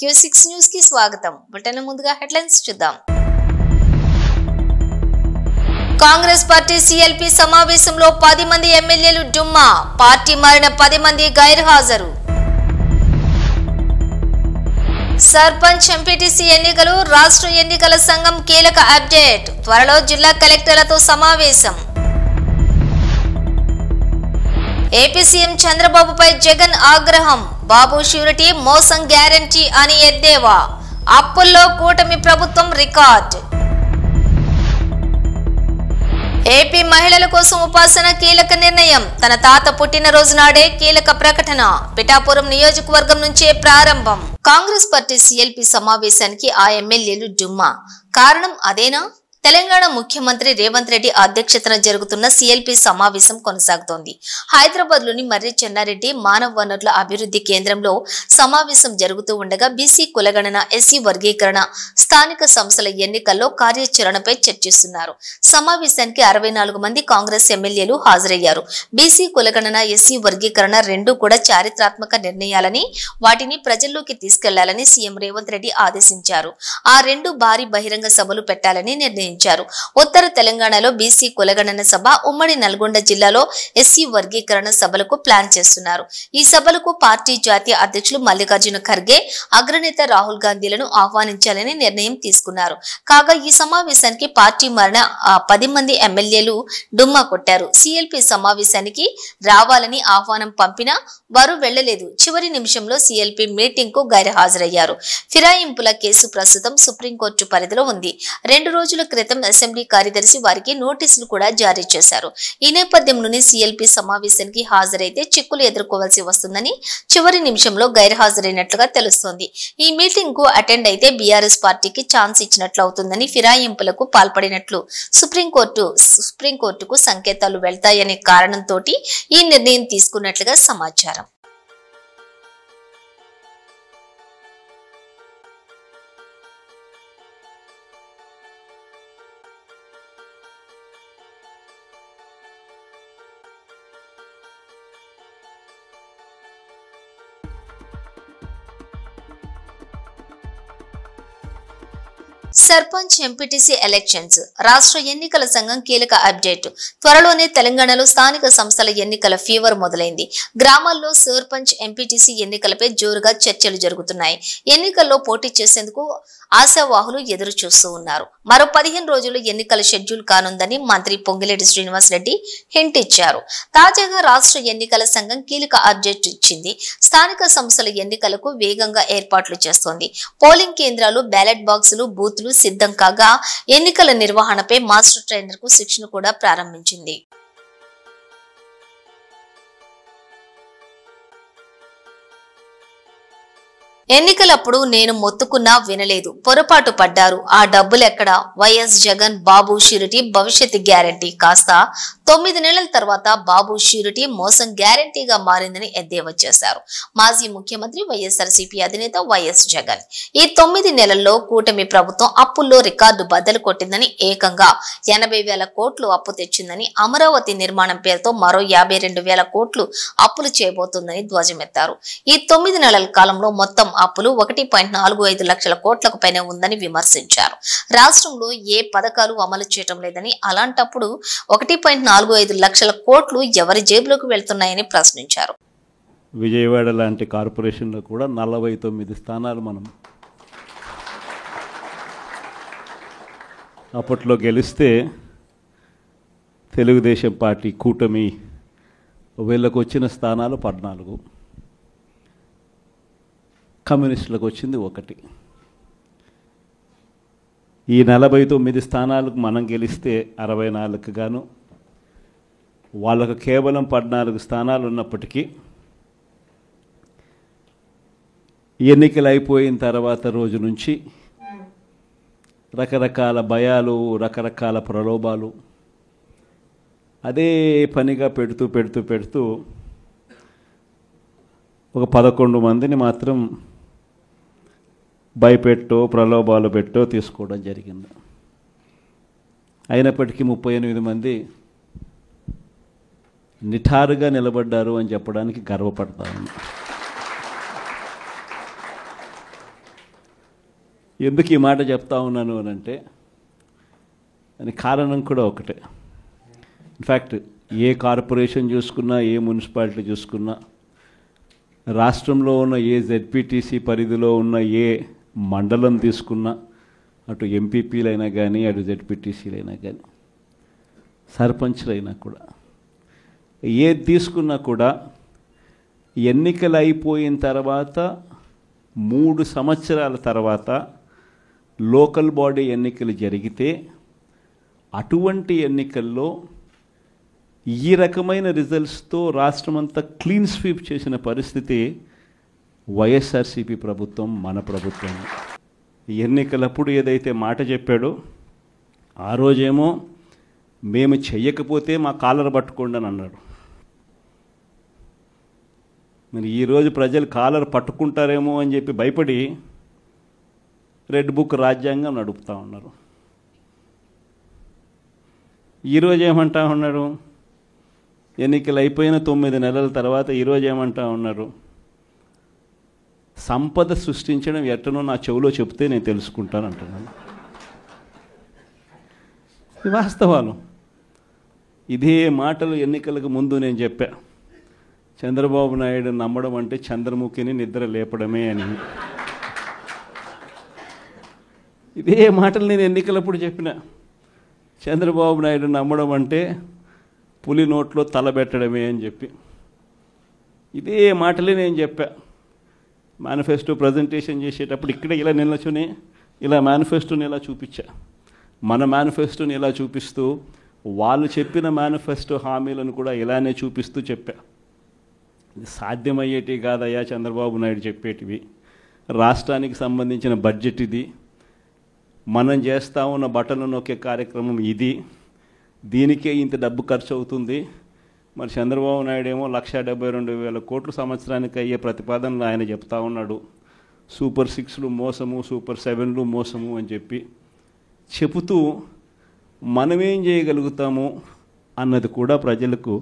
Q6 news కి స్వాగతం. Bulletin ముందుగా హెడ్లైన్స్ చూద్దాం. కాంగ్రెస్ పార్టీ CLP సమావేశంలో 10 మంది ఎమ్మెల్యేలు డుమ్మా, పార్టీ మారిన 10 మంది గైర్హాజరు. సర్పంచ్ ఎంపీటీసీ ఎన్నికలు, రాష్ట్ర ఎన్నికల సంఘం కీలక అప్డేట్. త్వరలో జిల్లా కలెక్టర్లతో సమావేశం. ఏపీ సీఎం చంద్రబాబుపై జగన్ ఆగ్రహం, బాబు ష్యూరిటీ మోసం గ్యారంటీ అని ఎద్దేవా. అప్పుల్లో కూటమి ప్రభుత్వం రికార్డ్. ఏపీ మహిళల కోసం ఉపాసన కీలక నిర్ణయం, తన తాత పుట్టినరోజు నాడే కీలక ప్రకటన. పిఠాపురం నియోజకవర్గం నుంచే ప్రారంభం. కాంగ్రెస్ పార్టీ CLP సమావేశానికి ఆ ఎమ్మెల్యేలు డుమ్మా. కారణం అదేనా? తెలంగాణ ముఖ్యమంత్రి రేవంత్ రెడ్డి అధ్యక్షతన జరుగుతున్న CLP సమావేశం కొనసాగుతోంది. హైదరాబాద్ లోని మర్రి చెన్నారెడ్డి మానవ వనరుల అభివృద్ధి కేంద్రంలో సమావేశం జరుగుతూ ఉండగా బీసీ కులగణన, SC వర్గీకరణ, స్థానిక సంస్థల ఎన్నికల్లో కార్యాచరణపై చర్చిస్తున్నారు. సమావేశానికి 64 మంది కాంగ్రెస్ ఎమ్మెల్యేలు హాజరయ్యారు. బీసీ కులగణన, SC వర్గీకరణ రెండూ కూడా చారిత్రాత్మక నిర్ణయాలని, వాటిని ప్రజల్లోకి తీసుకెళ్లాలని సీఎం రేవంత్ రెడ్డి ఆదేశించారు. ఆ రెండు భారీ బహిరంగ సభలు పెట్టాలని నిర్ణయించారు. ఉత్తర తెలంగాణలో బీసీ కులగణన సభ, ఉమ్మడి నల్గొండ జిల్లాలో SC వర్గీకరణ సభలకు ప్లాన్ చేస్తున్నారు. ఈ సభలకు పార్టీ జాతీయ అధ్యక్షులు మల్లికార్జున ఖర్గే, అగ్రనేత రాహుల్ గాంధీలను ఆహ్వానించాలని నిర్ణయం తీసుకున్నారు. కాగా ఈ సమావేశానికి పార్టీ మారిన 10 మంది ఎమ్మెల్యేలు డుమ్మా కొట్టారు. CLP సమావేశానికి రావాలని ఆహ్వానం పంపినా వారు వెళ్లలేదు. చివరి నిమిషంలో CLP మీటింగ్ కు గైర్హాజరయ్యారు. ఫిరాయింపుల కేసు ప్రస్తుతం సుప్రీంకోర్టు పరిధిలో ఉంది. 2 రోజుల క్రితం అసెంబ్లీ కార్యదర్శి వారికి నోటీసులు కూడా జారీ చేశారు. ఈ నేపథ్యంలోనే CLP సమావేశానికి హాజరైతే చిక్కులు ఎదుర్కోవాల్సి వస్తుందని చివరి నిమిషంలో గైర్హాజరైనట్లుగా తెలుస్తోంది. ఈ మీటింగ్ కు అటెండ్ అయితే BRS పార్టీకి ఛాన్స్ ఇచ్చినట్లు అవుతుందని, ఫిరాయింపులకు పాల్పడినట్లు సుప్రీంకోర్టుకు సంకేతాలు వెళ్తాయనే కారణంతో ఈ నిర్ణయం తీసుకున్నట్లుగా సమాచారం. సర్పంచ్ ఎంపీటీసీ ఎలక్షన్స్, రాష్ట్ర ఎన్నికల సంఘం కీలక అప్డేట్. త్వరలోనే తెలంగాణలో స్థానిక సంస్థల ఎన్నికల ఫీవర్ మొదలైంది. గ్రామాల్లో సర్పంచ్ ఎంపీటీసీ ఎన్నికలపై జోరుగా చర్చలు జరుగుతున్నాయి. ఎన్నికల్లో పోటీ చేసేందుకు ఆశావాహులు ఎదురు చూస్తూ ఉన్నారు. మరో 15 రోజులు ఎన్నికల షెడ్యూల్ కానుందని మంత్రి పొంగిలేటి శ్రీనివాస్ రెడ్డి హింట్ ఇచ్చారు. తాజాగా రాష్ట్ర ఎన్నికల సంఘం కీలక అప్డేట్ ఇచ్చింది. స్థానిక సంస్థల ఎన్నికలకు వేగంగా ఏర్పాట్లు చేస్తోంది. పోలింగ్ కేంద్రాలు, బ్యాలెట్ బాక్సులు, బూత్లు సిద్ధం కాగా ఎన్నికల నిర్వహణపై మాస్టర్ ట్రైనర్ కు శిక్షణ కూడా ప్రారంభించింది. ఎన్నికలప్పుడు నేను మొత్తుకున్నా వినలేదు, పొరపాటు పడ్డారు, ఆ డబ్బులెక్కడ? వైఎస్ జగన్ బాబు ష్యూరిటీ భవిష్యత్ గ్యారంటీ కాస్త 9 నెలల తర్వాత బాబు ష్యూరిటీ మోసం గ్యారంటీగా మారిందని ఎద్దేవా చేశారు మాజీ ముఖ్యమంత్రి వైఎస్ఆర్సీపీ అధినేత వైఎస్ జగన్. ఈ 9 నెలల్లో కూటమి ప్రభుత్వం అప్పుల్లో రికార్డు బద్దలు కొట్టిందని, ఏకంగా 80,000 కోట్లు అప్పు తెచ్చిందని, అమరావతి నిర్మాణం పేరుతో మరో 52,000 కోట్లు అప్పులు చేయబోతుందని ధ్వజమెత్తారు. ఈ 9 నెలల కాలంలో మొత్తం అప్పులు 1.45 లక్షల కోట్లకు పైన ఉందని విమర్శించారు. రాష్ట్రంలో ఏ పథకాలు అమలు చేయటం లేదని, అలాంటప్పుడు 1.45 లక్షల కోట్లు ఎవరి జేబులోకి వెళ్తున్నాయని ప్రశ్నించారు. విజయవాడ లాంటి కార్పొరేషన్లో కూడా 49 స్థానాలు మనం అప్పట్లో గెలిస్తే తెలుగుదేశం పార్టీ కూటమి వీళ్ళకు వచ్చిన స్థానాలు 14, కమ్యూనిస్టులకు వచ్చింది 1. ఈ 49 స్థానాలకు మనం గెలిస్తే 64కు గాను వాళ్ళకు కేవలం 14 స్థానాలు ఉన్నప్పటికీ ఎన్నికలు అయిపోయిన తర్వాత రోజు నుంచి రకరకాల భయాలు, రకరకాల ప్రలోభాలు అదే పనిగా పెడుతూ ఒక 11 మందిని మాత్రం భయపెట్టో, ప్రలోభాలు పెట్టో తీసుకోవడం జరిగింది. అయినప్పటికీ 38 మంది నిఠారుగా నిలబడ్డారు అని చెప్పడానికి గర్వపడతాను. ఎందుకు ఈ మాట చెప్తా ఉన్నాను అని అంటే దానికి కారణం కూడా ఒకటే. ఇన్ఫ్యాక్ట్ ఏ కార్పొరేషన్ చూసుకున్నా, ఏ మున్సిపాలిటీ చూసుకున్నా, రాష్ట్రంలో ఉన్న ఏ జెడ్పీటీసీ పరిధిలో ఉన్న ఏ మండలం తీసుకున్నా, అటు ఎంపీపీలైనా కానీ, అటు జెడ్పీటీసీలైనా కానీ, సర్పంచ్లైనా కూడా, ఏది తీసుకున్నా కూడా ఎన్నికలు అయిపోయిన తర్వాత 3 సంవత్సరాల తర్వాత లోకల్ బాడీ ఎన్నికలు జరిగితే అటువంటి ఎన్నికల్లో ఈ రకమైన రిజల్ట్స్తో రాష్ట్రమంతా క్లీన్ స్వీప్ చేసిన పరిస్థితి వైఎస్ఆర్సీపీ ప్రభుత్వం, మన ప్రభుత్వం. ఎన్నికలప్పుడు ఏదైతే మాట చెప్పాడో ఆ రోజేమో మేము చెయ్యకపోతే మా కాలర్ పట్టుకోండి అని అన్నాడు. మరి ఈరోజు ప్రజలు కాలర్ పట్టుకుంటారేమో అని చెప్పి భయపడి రెడ్ బుక్ రాజ్యాంగం నడుపుతూ ఉన్నారు. ఈరోజు ఏమంటా ఉన్నారు? ఎన్నికలు అయిపోయిన 9 నెలల తర్వాత ఈరోజు ఏమంటా ఉన్నారు? సంపద సృష్టించడం ఎట్టనో నా చెవిలో చెప్తే నేను తెలుసుకుంటాను అంటున్నాను. వాస్తవాలు. ఇదే మాటలు ఎన్నికలకు ముందు నేను చెప్పా. చంద్రబాబు నాయుడు నమ్మడం అంటే చంద్రముఖిని నిద్ర లేపడమే అని. ఇదే మాటలు నేను ఎన్నికలప్పుడు చెప్పిన. చంద్రబాబు నాయుడు నమ్మడం అంటే పులి నోట్లో తలబెట్టడమే అని చెప్పి ఇదే మాటలే నేను చెప్పా. మేనిఫెస్టో ప్రజెంటేషన్ చేసేటప్పుడు ఇక్కడే ఇలా నిల్చుని ఇలా మేనిఫెస్టోని ఇలా చూపించా. మన మేనిఫెస్టోని ఇలా చూపిస్తూ వాళ్ళు చెప్పిన మేనిఫెస్టో హామీలను కూడా ఇలానే చూపిస్తూ చెప్పా. సాధ్యమయ్యేటివి కాదయ్యా చంద్రబాబు నాయుడు చెప్పేటివి. రాష్ట్రానికి సంబంధించిన బడ్జెట్ ఇది, మనం చేస్తూ ఉన్న బటన్లు నొక్కే కార్యక్రమం ఇది, దీనికే ఇంత డబ్బు ఖర్చు అవుతుంది. మరి చంద్రబాబు నాయుడు ఏమో 1,72,000 కోట్లు సంవత్సరానికి అయ్యే ప్రతిపాదనలు ఆయన చెప్తా ఉన్నాడు. సూపర్ 6లు మోసము, సూపర్ 7లు మోసము అని చెప్పి చెబుతూ మనమేం చేయగలుగుతాము అన్నది కూడా ప్రజలకు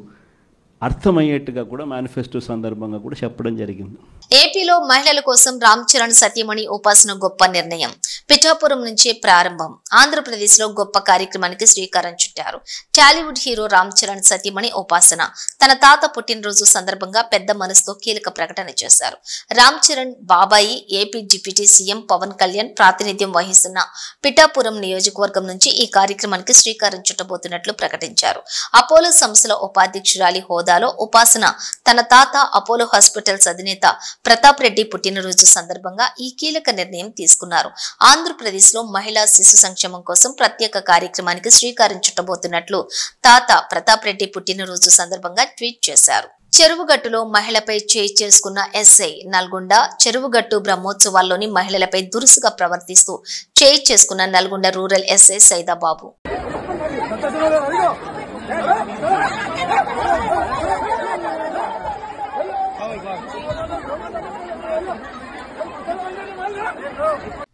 అర్థమయ్యేట్టుగా కూడా మేనిఫెస్టో సందర్భంగా కూడా చెప్పడం జరిగింది. ఏపీలో మహిళల కోసం రామ్ చరణ్ సతీమణి ఉపాసన గొప్ప నిర్ణయం. పిఠాపురం నుంచే ప్రారంభం. ఆంధ్రప్రదేశ్ లో గొప్ప కార్యక్రమానికి శ్రీకారం చుట్టారు. టాలీవుడ్ హీరో రామ్ చరణ్ సతీమణి ఉపాసన తన తాత పుట్టినరోజు సందర్భంగా పెద్ద మనసుతో కీలక ప్రకటన చేశారు. రామ్ చరణ్ బాబాయి AP deputy CM Pawan Kalyan ప్రాతినిధ్యం వహిస్తున్న పిఠాపురం నియోజకవర్గం నుంచి ఈ కార్యక్రమానికి శ్రీకారం చుట్టబోతున్నట్లు ప్రకటించారు. అపోలో సంస్థల ఉపాధ్యక్షురాలి హోదాలో ఉపాసన తన తాత అపోలో హాస్పిటల్స్ అధినేత ప్రతాప్ రెడ్డి పుట్టినరోజు సందర్భంగా ఈ కీలక నిర్ణయం తీసుకున్నారు. ఆంధ్రప్రదేశ్ లో మహిళా శిశు సంక్షేమం కోసం ప్రత్యేక కార్యక్రమానికి శ్రీకారం చుట్టబోతున్నట్లు తాత ప్రతాప్ రెడ్డి పుట్టినరోజు సందర్భంగా ట్వీట్ చేశారు. చెరువుగట్టులో మహిళపై చేయి చేసుకున్న ఎస్ఐ. నల్గొండ చెరువుగట్టు బ్రహ్మోత్సవాల్లోని మహిళలపై దురుసుగా ప్రవర్తిస్తూ చేయి చేసుకున్న నల్గొండ రూరల్ ఎస్ఐ సైదాబాబు.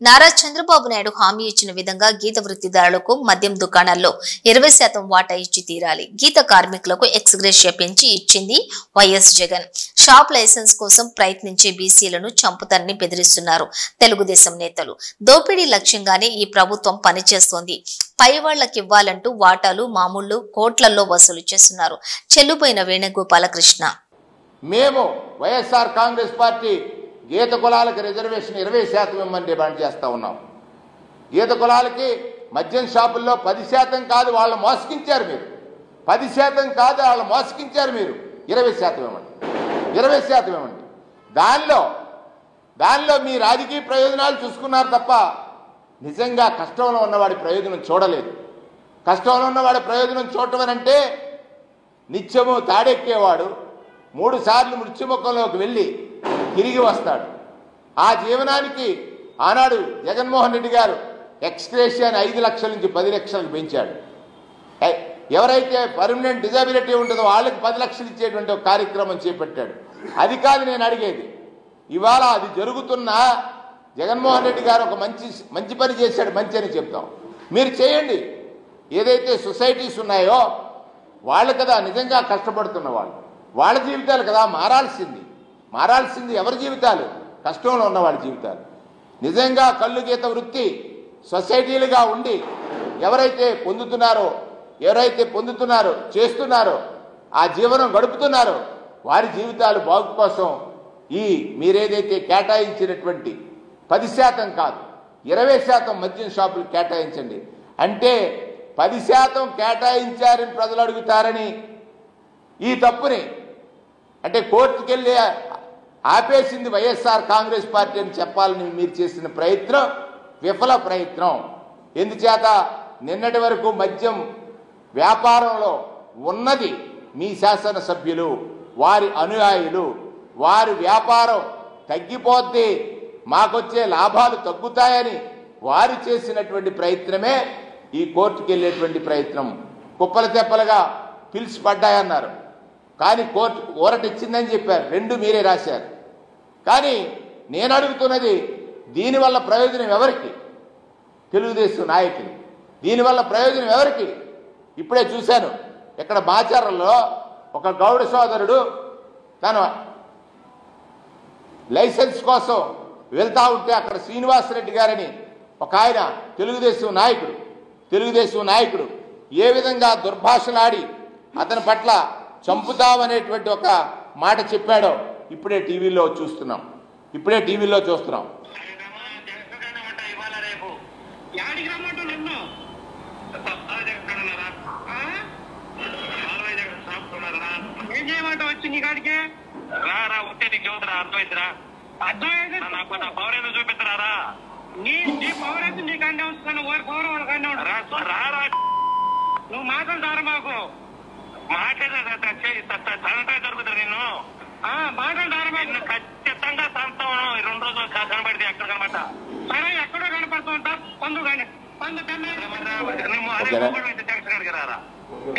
నారా చంద్రబాబు నాయుడు హామీ ఇచ్చిన విధంగా గీత వృత్తిదారులకు మద్యం దుకాణాల్లో 20% వాటా ఇచ్చి తీరాలి. గీత కార్మికులకు ఎక్స్గ్రేషియా పెంచి ఇచ్చింది వైఎస్ జగన్. షాప్ లైసెన్స్ కోసం ప్రయత్నించే బీసీలను చంపుతారని బెదిరిస్తున్నారు తెలుగుదేశం నేతలు. దోపిడీ లక్ష్యంగానే ఈ ప్రభుత్వం పనిచేస్తోంది. పై వాళ్లకివ్వాలంటూ వాటాలు మామూళ్లు కోట్లలో వసూలు చేస్తున్నారు. చెల్లుపోయిన వేణుగోపాలకృష్ణ. మేము వైఎస్ఆర్ కాంగ్రెస్ పార్టీ గీత కులాలకు రిజర్వేషన్ 20% ఇవ్వమని డిమాండ్ చేస్తూ ఉన్నాం. గీత కులాలకి మద్యం షాపుల్లో 10% కాదు, వాళ్ళు మోసగించారు మీరు. 10% కాదు, వాళ్ళు మోసగించారు మీరు. 20% ఇవ్వండి, 20% ఇవ్వండి. దానిలో మీ రాజకీయ ప్రయోజనాలు చూసుకున్నారు తప్ప నిజంగా కష్టంలో ఉన్నవాడి ప్రయోజనం చూడలేదు. కష్టంలో ఉన్నవాడి ప్రయోజనం చూడటమనంటే నిత్యము తాడెక్కేవాడు 3 సార్లు మృత్యుముఖంలోకి వెళ్ళి తిరిగి వస్తాడు. ఆ జీవనానికి ఆనాడు జగన్మోహన్ రెడ్డి గారు ఎక్స్గ్రేషియాని 5 లక్షల నుంచి 10 లక్షలకు పెంచాడు. ఎవరైతే పర్మనెంట్ డిజబిలిటీ ఉంటుందో వాళ్ళకి 10 లక్షలు ఇచ్చేటువంటి ఒక కార్యక్రమం చేపట్టాడు. అది కాదు నేను అడిగేది. ఇవాళ అది జరుగుతున్నా జగన్మోహన్ రెడ్డి గారు ఒక మంచి పని చేశాడు, మంచి అని చెప్తాం. మీరు చేయండి. ఏదైతే సొసైటీస్ ఉన్నాయో వాళ్ళు కదా నిజంగా కష్టపడుతున్న వాళ్ళు, వాళ్ళ జీవితాలు కదా మారాల్సింది ఎవరి జీవితాలు? కష్టంలో ఉన్న వాళ్ళ జీవితాలు. నిజంగా కళ్ళు గీత వృత్తి సొసైటీలుగా ఉండి ఎవరైతే పొందుతున్నారో చేస్తున్నారో ఆ జీవనం గడుపుతున్నారో వారి జీవితాలు బాగు కోసం ఈ మీరేదైతే కేటాయించినటువంటి 10% కాదు 20% మద్యం షాపులు కేటాయించండి. అంటే 10% కేటాయించారని ప్రజలు అడుగుతారని ఈ తప్పుని అంటే కోర్టుకు వెళ్ళి ఆపేసింది వైఎస్ఆర్ కాంగ్రెస్ పార్టీ అని చెప్పాలని మీరు చేసిన ప్రయత్నం విఫల ప్రయత్నం. ఎందుచేత నిన్నటి వరకు మద్యం వ్యాపారంలో ఉన్నది మీ శాసనసభ్యులు, వారి అనుయాయులు. వారి వ్యాపారం తగ్గిపోద్ది, మాకొచ్చే లాభాలు తగ్గుతాయని వారు చేసినటువంటి ప్రయత్నమే ఈ కోర్టుకు వెళ్ళేటువంటి ప్రయత్నం. కుప్పల తెప్పలుగా పిలిచి పడ్డాయన్నారు, కానీ కోర్టు ఊరటిచ్చిందని చెప్పారు. 2 మీరే రాశారు. కానీ నేను అడుగుతున్నది దీనివల్ల ప్రయోజనం ఎవరికి? తెలుగుదేశం నాయకులు. దీనివల్ల ప్రయోజనం ఎవరికి? ఇప్పుడే చూశాను, ఇక్కడ మాచర్లలో ఒక గౌడ సోదరుడు తన లైసెన్స్ కోసం వెళ్తా ఉంటే అక్కడ శ్రీనివాసరెడ్డి గారని ఒక ఆయన తెలుగుదేశం నాయకుడు ఏ విధంగా దుర్భాషలాడి అతని పట్ల చంపుతామనేటువంటి ఒక మాట చెప్పాడో ఇప్పుడే టీవీలో చూస్తున్నాం. వచ్చి నీ కాడికి రారా ఉంటే నీకు చదువుతురా అర్థమైందిరా నాకు నా పవర్ ఏదో చూపిస్తారా నీ పవర్ అయితే నీకు అండే వస్తున్నాను వారి పవర్ వాళ్ళకి అండే రారా నువ్వు మాట్లాడతారా మాకు మాట్లాడే జరుగుతుంది నిన్ను మాట్లాడతారా మాకు ఖచ్చితంగా సంతం 2 రోజులు కనబడితే ఎక్కడ కనబడతా సరే ఎక్కడో కనపడుతూ ఉంటా పండు కానీ జంక్షన్ కాడికి రారా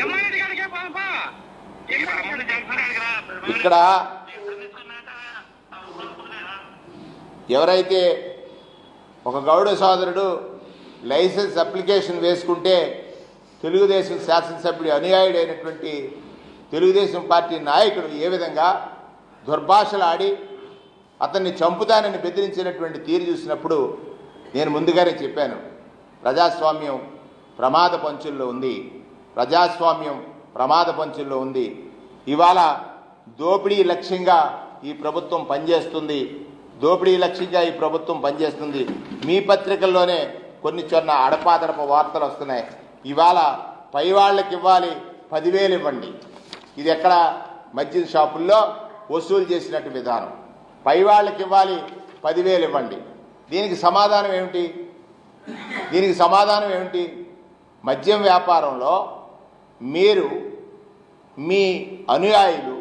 ఎమ్మెల్యే కాడికే పాపా ఇక్కడ ఎవరైతే ఒక గౌడ సోదరుడు లైసెన్స్ అప్లికేషన్ వేసుకుంటే తెలుగుదేశం శాసనసభ్యుడి అనుయాయుడైనటువంటి తెలుగుదేశం పార్టీ నాయకుడు ఏ విధంగా దుర్భాషలు ఆడి అతన్ని చంపుతానని బెదిరించినటువంటి తీరు చూసినప్పుడు నేను ముందుగానే చెప్పాను, ప్రజాస్వామ్యం ప్రమాద పంచుల్లో ఉంది. ఇవాళ దోపిడీ లక్ష్యంగా ఈ ప్రభుత్వం పనిచేస్తుంది. మీ పత్రికల్లోనే కొన్ని అడపాదడప వార్తలు వస్తున్నాయి. ఇవాళ పై వాళ్ళకి ఇవ్వాలి 10,000 ఇవ్వండి. ఇది ఎక్కడ మద్యం షాపుల్లో వసూలు చేసినట్టు విధానం. పై వాళ్ళకి ఇవ్వాలి 10,000 ఇవ్వండి. దీనికి సమాధానం ఏమిటి? మద్యం వ్యాపారంలో మీరు మీ అనుయాయులు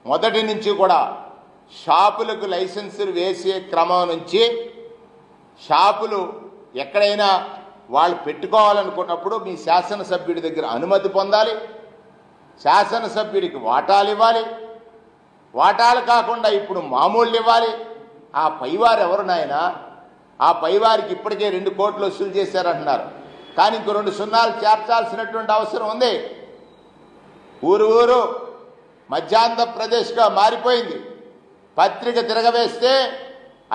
మొదటి నుంచి కూడా షాపులకు లైసెన్సులు వేసే క్రమం నుంచి షాపులు ఎక్కడైనా వాళ్ళు పెట్టుకోవాలనుకున్నప్పుడు మీ శాసనసభ్యుడి దగ్గర అనుమతి పొందాలి, శాసనసభ్యుడికి వాటాలు ఇవ్వాలి, వాటాలు కాకుండా ఇప్పుడు మామూళ్ళు ఇవ్వాలి. ఆ పైవారు ఎవరు నాయనా? ఆ పైవారికి ఇప్పటికే 2 కోట్లు వసూలు చేశారంటున్నారు, కానీ ఇంకో 2 సున్నాలు చేర్చాల్సినటువంటి అవసరం ఉంది. ఊరు మధ్యాంధ్రప్రదేశ్గా మారిపోయింది. పత్రిక తిరగవేస్తే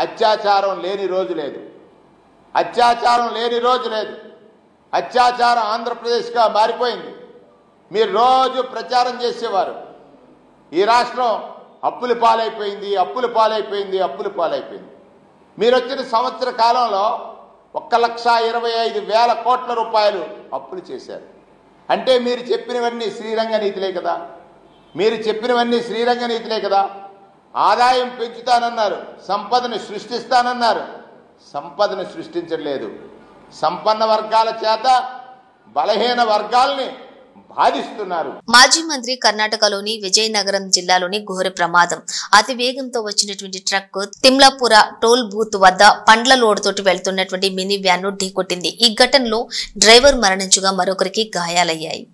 అత్యాచారం లేని రోజు లేదు. అత్యాచారం ఆంధ్రప్రదేశ్గా మారిపోయింది. మీరు రోజు ప్రచారం చేసేవారు ఈ రాష్ట్రం అప్పుల పాలైపోయింది. మీరు వచ్చిన సంవత్సర కాలంలో 1,25,000 కోట్ల రూపాయలు అప్పులు చేశారు. అంటే మీరు చెప్పినవన్నీ శ్రీరంగ నీతిలే కదా. ఆదాయం పెంచుతానన్నారు, సంపదను సృష్టిస్తానన్నారు, సంపదను సృష్టించలేదు. సంపన్న వర్గాల చేత బలహీన వర్గాల్ని బాధిస్తున్నారు. మాజీ మంత్రి కర్ణాటకలోని విజయనగరం జిల్లాలోని ఘోర ప్రమాదం. అతి వేగంతో వచ్చినటువంటి ట్రక్ తిమ్లాపుర టోల్ బూత్ వద్ద పండ్ల లోడ్ తోటి వెళ్తున్నటువంటి మినీ వ్యాన్ ను ఢీకొట్టింది. ఈ ఘటనలో డ్రైవర్ మరణించగా మరొకరికి గాయాలయ్యాయి.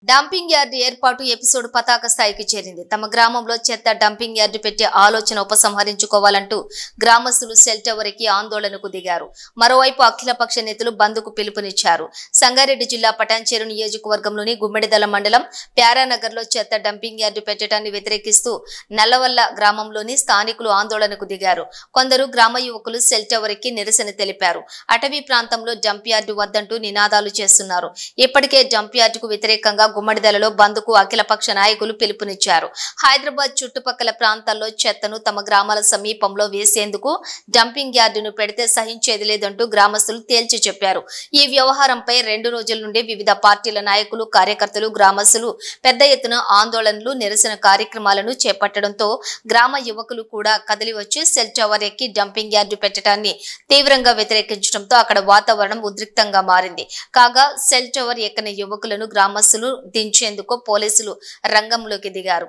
డంపింగ్ యార్డు ఏర్పాటు ఎపిసోడ్ పతాక స్థాయికి చేరింది. తమ గ్రామంలో చెత్త డంపింగ్ యార్డు పెట్టే ఆలోచన ఉపసంహరించుకోవాలంటూ గ్రామస్తులు సెల్ టవర్ కి ఆందోళనకు దిగారు. మరోవైపు అఖిలపక్ష నేతలు బంద్కు పిలుపునిచ్చారు. సంగారెడ్డి జిల్లా పటాన్చేరు నియోజకవర్గంలోని గుమ్మడిదల మండలం ప్యారానగర్ లో చెత్త డంపింగ్ యార్డు పెట్టడాన్ని వ్యతిరేకిస్తూ నల్లవల్ల గ్రామంలోని స్థానికులు ఆందోళనకు దిగారు. కొందరు గ్రామ యువకులు సెల్ టవర్ కి నిరసన తెలిపారు. అటవీ ప్రాంతంలో డంప్ యార్డు వద్దంటూ నినాదాలు చేస్తున్నారు. ఇప్పటికే డంప్ యార్డుకు వ్యతిరేకంగా గుమ్మడిదలలో బంద్కు అఖిలపక్ష నాయకులు పిలుపునిచ్చారు. హైదరాబాద్ చుట్టుపక్కల ప్రాంతాల్లో చెత్తను తమ గ్రామాల సమీపంలో వేసేందుకు డంపింగ్ యార్డును పెడితే సహించేది లేదంటూ గ్రామస్తులు తేల్చి చెప్పారు. ఈ వ్యవహారంపై 2 రోజుల నుండి వివిధ పార్టీల నాయకులు, కార్యకర్తలు, గ్రామస్తులు పెద్ద ఎత్తున ఆందోళనలు, నిరసన కార్యక్రమాలను చేపట్టడంతో గ్రామ యువకులు కూడా కదిలి వచ్చి సెల్ టవర్ ఎక్కి డంపింగ్ యార్డు పెట్టడాన్ని తీవ్రంగా వ్యతిరేకించడంతో అక్కడ వాతావరణం ఉద్రిక్తంగా మారింది. కాగా సెల్ టవర్ ఎక్కని యువకులను గ్రామస్తులు దించేందుకు పోలీసులు రంగంలోకి దిగారు.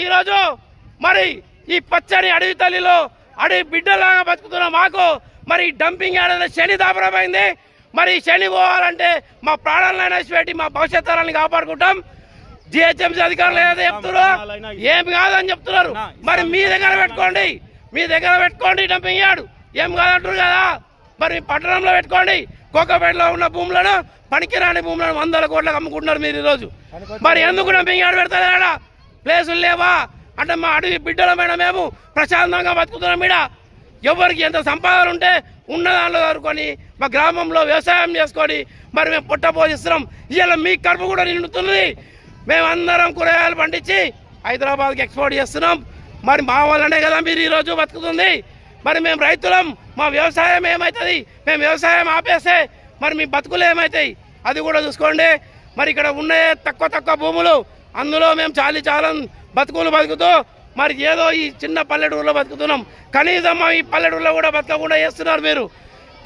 ఈరోజు మరి ఈ పచ్చని అడవి తల్లిలో అడవి బిడ్డలాగా బతుకుతున్న మాకు మరి డంపింగ్ యార్డ్ అనే శని దాపరమైంది. మరి శని పోవాలంటే మా ప్రాణాలను పెట్టి మా భవిష్యత్ తరాన్ని కాపాడుకుంటాం. జిహెచ్ఎంసీ అధికారులు ఏదో చెప్తున్నారు, ఏమి కాదని చెప్తున్నారు. మరి మీ దగ్గర పెట్టుకోండి డంపింగ్ యార్డు, ఏం కాదంటారు కదా. మరి పట్టణంలో పెట్టుకోండి. కోకపేటలో ఉన్న భూములను, పనికిరాని భూములను 100 కోట్లకు అమ్ముకుంటున్నారు మీరు ఈరోజు. మరి ఎందుకు డంపింగ్ యార్డు పెడతారా? ప్లేసులు లేవా అంటే మా అడవి బిడ్డలమైన మేము ప్రశాంతంగా బతుకుతున్నాం. మీద ఎవరికి ఎంత సంపాదన ఉంటే ఉన్న దాంట్లో దొరుకుని మా గ్రామంలో వ్యవసాయం చేసుకొని మరి మేము పొట్ట పోషిస్తున్నాం. ఇవాళ మీ కడుపు కూడా నిండుతున్నది. మేమందరం కూరగాయలు పండించి హైదరాబాద్కి ఎక్స్పోర్ట్ చేస్తున్నాం. మరి మా వల్లనే కదా మీరు ఈరోజు బతుకుతుంది. మరి మేము రైతులం, మా వ్యవసాయం ఏమవుతుంది? మేము వ్యవసాయం ఆపేస్తే మరి మీ బతుకులు ఏమవుతాయి? అది కూడా చూసుకోండి. మరి ఇక్కడ ఉన్న తక్కువ భూములు, అందులో మేము చాలా బతుకులు బతుకుతూ మరి ఏదో ఈ చిన్న పల్లెటూరులో బతుకుతున్నాం. కనీసం ఈ పల్లెటూరులో కూడా బతకకుండా చేస్తున్నారు మీరు.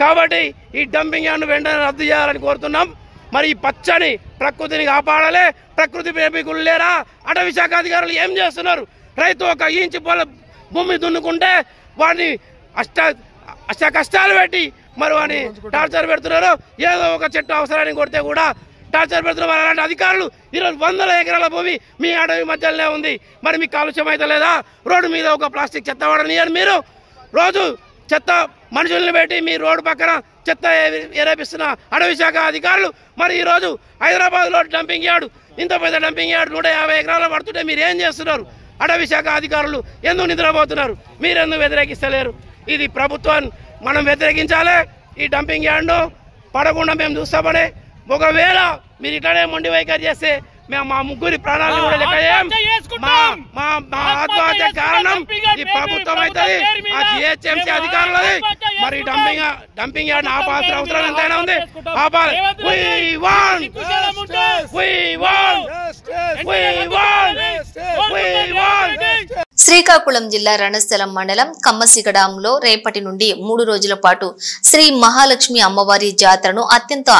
కాబట్టి ఈ డంపింగ్ యార్డ్ను వెంటనే రద్దు చేయాలని కోరుతున్నాం. మరి ఈ పచ్చని ప్రకృతిని కాపాడాలి. ప్రకృతి ప్రేమికులు లేరా? అటవీ శాఖ అధికారులు ఏం చేస్తున్నారు? రైతు 1 ఇంచు పొల భూమి దున్నుకుంటే వాడిని అష్ట కష్టాలు పెట్టి మరి వాడిని టార్చర్ పెడుతున్నారు. ఏదో ఒక చెట్టు అవసరాన్ని కొడితే కూడా టార్చర్ పెడుతున్నారు. అలాంటి అధికారులు ఈరోజు 100 ఎకరాల భూమి మీ అడవి మధ్యలోనే ఉంది. మరి మీకు కాలుష్యం అయితే లేదా? రోడ్డు మీద ఒక ప్లాస్టిక్ చెత్త వాడనియరు మీరు. రోజు చెత్త మనుషుల్ని పెట్టి మీ రోడ్డు పక్కన చెత్త ఎరేపిస్తున్న అడవి శాఖ అధికారులు మరి ఈరోజు హైదరాబాద్లో డంపింగ్ యార్డు, ఇంత పెద్ద డంపింగ్ యార్డు 150 ఎకరాలు పడుతుంటే మీరు ఏం చేస్తున్నారు? అడవి శాఖ అధికారులు ఎందుకు నిద్రపోతున్నారు? మీరెందుకు వ్యతిరేకిస్తలేరు? ఇది ప్రభుత్వం మనం వ్యతిరేకించాలి. ఈ డంపింగ్ యార్డును పడకుండా మేము చూస్తామని. ఒకవేళ మీరు ఇట్లానే మొండి వైఖరి చేస్తే మేము మా ముగ్గురి ప్రాణాలను కూడా లెక్క చేయం. మా ఆత్మహత్య కారణం ఈ ప్రభుత్వం అవుతుంది, ఆ జిహెచ్ఎంసీ అధికారులది. మరి డంపింగ్ యార్డ్ ఆపాల్సిన అవసరం ఎంతైనా ఉంది. ఆపాలి. శ్రీకాకుళం జిల్లా రణస్థలం మండలం కమ్మసిగడంలో రేపటి నుండి 3 రోజుల పాటు శ్రీ మహాలక్ష్మి అమ్మవారి జాతరను అత్యంత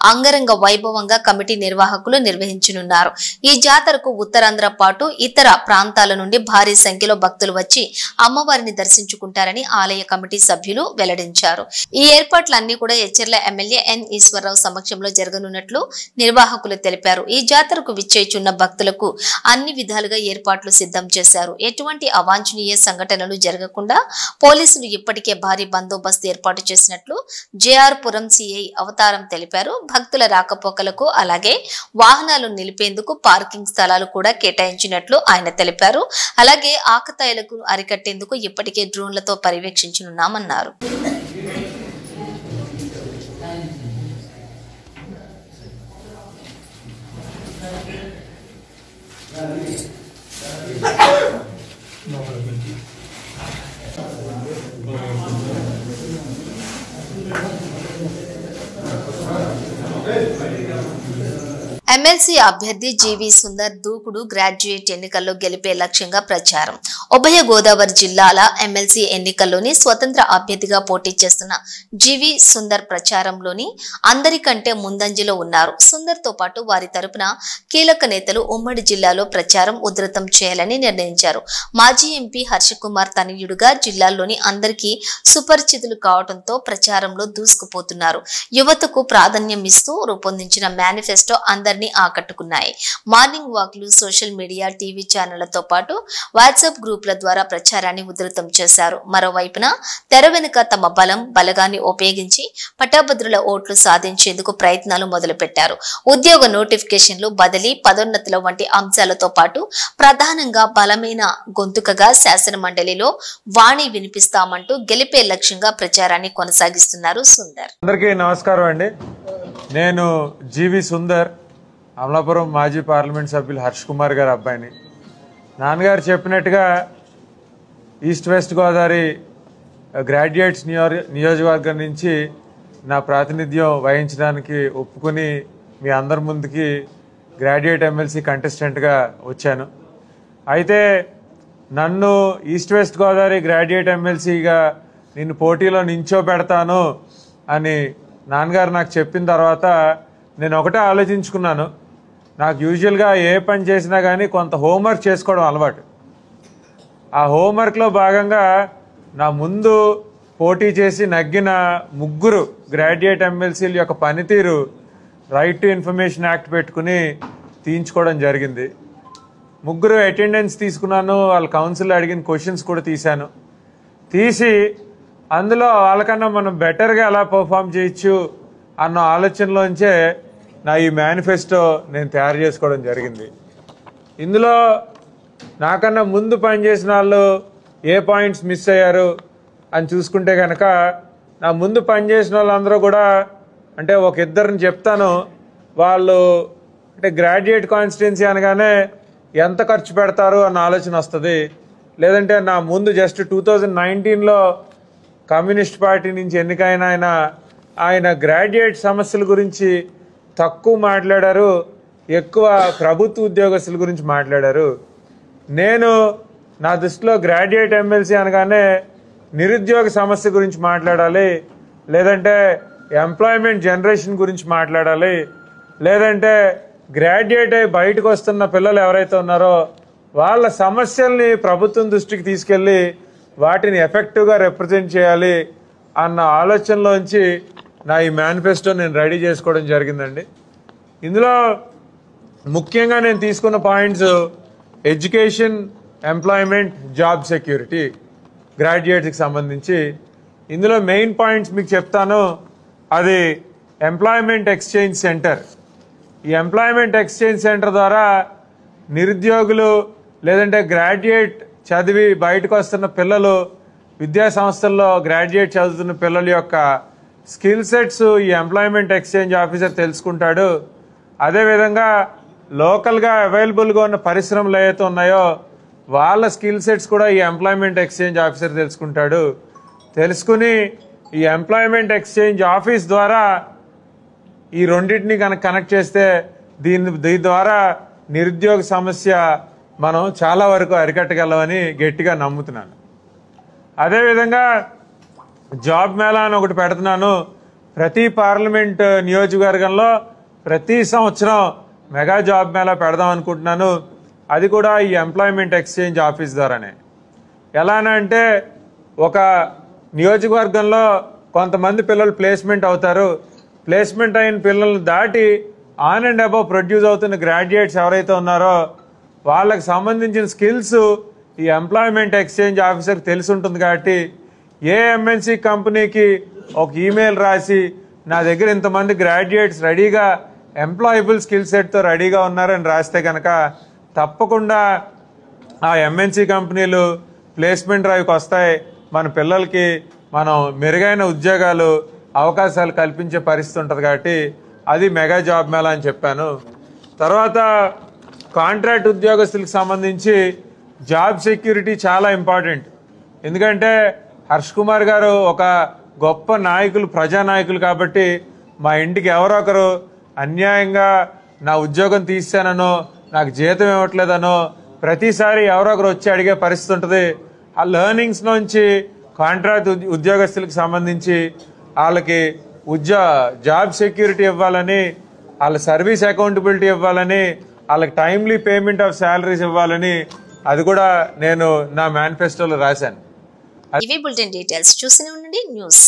అంగరంగ వైభవంగా కమిటీ నిర్వాహకులు నిర్వహించనున్నారు. ఈ జాతరకు ఉత్తరాంధ్ర పాటు ఇతర ప్రాంతాల నుండి భారీ సంఖ్యలో భక్తులు వచ్చి అమ్మవారిని దర్శించుకుంటారని ఆలయ కమిటీ సభ్యులు వెల్లడించారు. ఈ ఏర్పాట్లన్నీ కూడా ఎచ్చెర్ల ఎమ్మెల్యే ఎన్ ఈశ్వరరావు సమక్షంలో జరగనున్నట్లు నిర్వాహకులు తెలిపారు. ఈ జాతరకు విచ్చేచున్న భక్తులకు అన్ని విధాలుగా ఏర్పాట్లు సిద్ధం చేశారు. ఎటువంటి అవాంఛనీయ సంఘటనలు జరగకుండా పోలీసులు ఇప్పటికే భారీ బందోబస్తు ఏర్పాటు చేసినట్లు జేఆర్ పురం సిఐ అవతారం తెలిపారు. భక్తుల రాకపోకలకు అలాగే వాహనాలు నిలిపేందుకు పార్కింగ్ స్థలాలు కూడా కేటాయించినట్లు ఆయన తెలిపారు. అలాగే ఆకతాయిలకు అరికట్టేందుకు ఇప్పటికే డ్రోన్లతో పర్యవేక్షించనున్నామన్నారు. ఎమ్మెల్సీ అభ్యర్థి జీవి సుందర్ దూకుడు గ్రాడ్యుయేట్ ఎన్నికల్లో గెలిపే లక్ష్యంగా ప్రచారం. ఉభయ గోదావరి జిల్లాల ఎమ్మెల్సీ ఎన్నికల్లోని స్వతంత్ర అభ్యర్థిగా పోటీ చేస్తున్న జీవి సుందర్ ప్రచారంలోని అందరికంటే ముందంజలో ఉన్నారు. సుందర్ తో పాటు వారి తరపున కీలక నేతలు ఉమ్మడి జిల్లాలో ప్రచారం ఉధృతం చేయాలని నిర్ణయించారు. మాజీ ఎంపీ హర్షకుమార్ తనయుడుగా జిల్లాలోని అందరికీ సుపరిచితులు కావడంతో ప్రచారంలో దూసుకుపోతున్నారు. యువతకు ప్రాధాన్యం ఇస్తూ రూపొందించిన మేనిఫెస్టో అందరినీ ఆకట్టుకున్నాయి. మార్నింగ్ వాక్లు, సోషల్ మీడియా, టీవీ ఛానళ్లతో పాటు వాట్సాప్ గ్రూపుల ద్వారా ప్రచారాన్ని ఉధృతం చేశారు. మరోవైపున తెర వెనుక తమ బలగాన్ని ఉపయోగించి పట్టాభద్రుల ఓట్లు సాధించేందుకు ప్రయత్నాలు మొదలుపెట్టారు. ఉద్యోగ నోటిఫికేషన్లు, బదిలీ, పదోన్నతుల వంటి అంశాలతో పాటు ప్రధానంగా బలమైన గొంతుకగా శాసన మండలిలో వాణి వినిపిస్తామంటూ గెలిపే లక్ష్యంగా ప్రచారాన్ని కొనసాగిస్తున్నారు సుందర్. అందరికీ నమస్కారం అండి. నేను జీవి సుందర్, అమలాపురం మాజీ పార్లమెంట్ సభ్యులు హర్ష్ కుమార్ గారి అబ్బాయిని. నాన్నగారు చెప్పినట్టుగా ఈస్ట్ వెస్ట్ గోదావరి గ్రాడ్యుయేట్స్ నియోజకవర్గం నుంచి నా ప్రాతినిధ్యం వహించడానికి ఒప్పుకుని మీ అందరి ముందుకి గ్రాడ్యుయేట్ ఎమ్మెల్సీ కంటెస్టెంట్గా వచ్చాను. అయితే నన్ను ఈస్ట్ వెస్ట్ గోదావరి గ్రాడ్యుయేట్ ఎమ్మెల్సీగా నిన్ను పోటీలో నించోబెడతాను అని నాన్నగారు నాకు చెప్పిన తర్వాత నేను ఒకటే ఆలోచించుకున్నాను. నాకు యూజువల్గా ఏ పని చేసినా కానీ కొంత హోంవర్క్ చేసుకోవడం అలవాటు. ఆ హోంవర్క్లో భాగంగా నా ముందు పోటీ చేసి నగ్గిన ముగ్గురు గ్రాడ్యుయేట్ ఎమ్మెల్సీల యొక్క పనితీరు రైట్ టు ఇన్ఫర్మేషన్ యాక్ట్ పెట్టుకుని తీయించుకోవడం జరిగింది. ముగ్గురు అటెండెన్స్ తీసుకున్నాను. వాళ్ళ కౌన్సిల్ అడిగిన క్వశ్చన్స్ కూడా తీసి అందులో వాళ్ళకన్నా మనం బెటర్గా ఎలా పర్ఫామ్ చేయొచ్చు అన్న ఆలోచనలోంచే నా ఈ మేనిఫెస్టో నేను తయారు చేసుకోవడం జరిగింది. ఇందులో నాకన్నా ముందు పనిచేసిన వాళ్ళు ఏ పాయింట్స్ మిస్ అయ్యారు అని చూసుకుంటే కనుక నా ముందు పనిచేసిన వాళ్ళందరూ కూడా, అంటే ఒక ఇద్దరిని చెప్తాను. వాళ్ళు అంటే గ్రాడ్యుయేట్ కాన్స్టిట్యున్సీ అనగానే ఎంత ఖర్చు పెడతారు అన్న ఆలోచన వస్తుంది. లేదంటే నా ముందు జస్ట్ 2019లో కమ్యూనిస్ట్ పార్టీ నుంచి ఎన్నికైన ఆయన గ్రాడ్యుయేట్ సమస్యల గురించి తక్కువ మాట్లాడారు, ఎక్కువ ప్రభుత్వ ఉద్యోగస్తుల గురించి మాట్లాడారు. నేను నా దృష్టిలో గ్రాడ్యుయేట్ ఎమ్మెల్సీ అనగానే నిరుద్యోగ సమస్య గురించి మాట్లాడాలి, లేదంటే ఎంప్లాయ్మెంట్ జనరేషన్ గురించి మాట్లాడాలి, లేదంటే గ్రాడ్యుయేట్ అయి బయటకు వస్తున్న పిల్లలు ఎవరైతే ఉన్నారో వాళ్ళ సమస్యల్ని ప్రభుత్వం దృష్టికి తీసుకెళ్లి వాటిని ఎఫెక్టివ్గా రిప్రజెంట్ చేయాలి అన్న ఆలోచనలోంచి నా ఈ మేనిఫెస్టో నేను రెడీ చేసుకోవడం జరిగిందండి. ఇందులో ముఖ్యంగా నేను తీసుకున్న points education, employment, job security, గ్రాడ్యుయేట్స్కి సంబంధించి. ఇందులో మెయిన్ పాయింట్స్ మీకు చెప్తాను. అది ఎంప్లాయ్మెంట్ ఎక్స్చేంజ్ సెంటర్. ఈ ఎంప్లాయ్మెంట్ ఎక్స్చేంజ్ సెంటర్ ద్వారా నిరుద్యోగులు లేదంటే గ్రాడ్యుయేట్ చదివి బయటకు వస్తున్న పిల్లలు, విద్యా సంస్థల్లో గ్రాడ్యుయేట్ చదువుతున్న పిల్లల యొక్క స్కిల్ సెట్స్ ఈ ఎంప్లాయ్మెంట్ ఎక్స్చేంజ్ ఆఫీసర్ తెలుసుకుంటాడు. అదేవిధంగా లోకల్గా అవైలబుల్గా ఉన్న పరిశ్రమలు ఏవైతే ఉన్నాయో వాళ్ళ స్కిల్ సెట్స్ కూడా ఈ ఎంప్లాయ్మెంట్ ఎక్స్చేంజ్ ఆఫీసర్ తెలుసుకుంటాడు. తెలుసుకుని ఈ ఎంప్లాయ్మెంట్ ఎక్స్చేంజ్ ఆఫీస్ ద్వారా ఈ రెండింటిని కనెక్ట్ చేస్తే దీని ద్వారా నిరుద్యోగ సమస్య మనం చాలా వరకు అరికట్టగలమని గట్టిగా నమ్ముతున్నాను. అదేవిధంగా జాబ్ మేళా అని ఒకటి పెడుతున్నాను. ప్రతి పార్లమెంట్ నియోజకవర్గంలో ప్రతి సంవత్సరం మెగా జాబ్ మేళా పెడదాం అనుకుంటున్నాను. అది కూడా ఈ ఎంప్లాయ్మెంట్ ఎక్స్చేంజ్ ఆఫీస్ ద్వారానే. ఎలానంటే ఒక నియోజకవర్గంలో కొంతమంది పిల్లలు ప్లేస్మెంట్ అవుతారు. ప్లేస్మెంట్ అయిన పిల్లలను దాటి ఆన్ అండ్ అబౌవ్ ప్రొడ్యూస్ అవుతున్న గ్రాడ్యుయేట్స్ ఎవరైతే ఉన్నారో వాళ్ళకి సంబంధించిన స్కిల్స్ ఈ ఎంప్లాయ్మెంట్ ఎక్స్చేంజ్ ఆఫీసర్కి తెలిసి ఉంటుంది. కాబట్టి ఏ ఎంఎన్సీ కంపెనీకి ఒక ఈమెయిల్ రాసి నా దగ్గర ఇంతమంది గ్రాడ్యుయేట్స్ రెడీగా ఎంప్లాయబుల్ స్కిల్ సెట్తో రెడీగా ఉన్నారని రాస్తే కనుక తప్పకుండా ఆ ఎంఎన్సీ కంపెనీలు ప్లేస్మెంట్ డ్రైవ్కి వస్తాయి. మన పిల్లలకి మనం మెరుగైన ఉద్యోగాలు, అవకాశాలు కల్పించే పరిస్థితి ఉంటుంది. కాబట్టి అది మెగా జాబ్ మేళా అని చెప్పాను. తర్వాత కాంట్రాక్ట్ ఉద్యోగస్తులకు సంబంధించి జాబ్ సెక్యూరిటీ చాలా ఇంపార్టెంట్. ఎందుకంటే హర్ష్ కుమార్ గారు ఒక గొప్ప నాయకులు, ప్రజానాయకులు. కాబట్టి మా ఇంటికి ఎవరో ఒకరు అన్యాయంగా నా ఉద్యోగం తీసానో నాకు జీతం ఇవ్వట్లేదనో ప్రతిసారి ఎవరో ఒకరు వచ్చి అడిగే పరిస్థితి ఉంటుంది. ఆ లెర్నింగ్స్ నుంచి కాంట్రాక్ట్ ఉద్యోగస్తులకు సంబంధించి వాళ్ళకి జాబ్ సెక్యూరిటీ ఇవ్వాలని, వాళ్ళ సర్వీస్ అకౌంటబిలిటీ ఇవ్వాలని, వాళ్ళకి టైమ్లీ పేమెంట్ ఆఫ్ శాలరీస్ ఇవ్వాలని అది కూడా నేను నా మేనిఫెస్టోలో రాశాను. ఇవి బులెటిన్ డీటెయిల్స్. చూస్తూనే ఉండండి న్యూస్.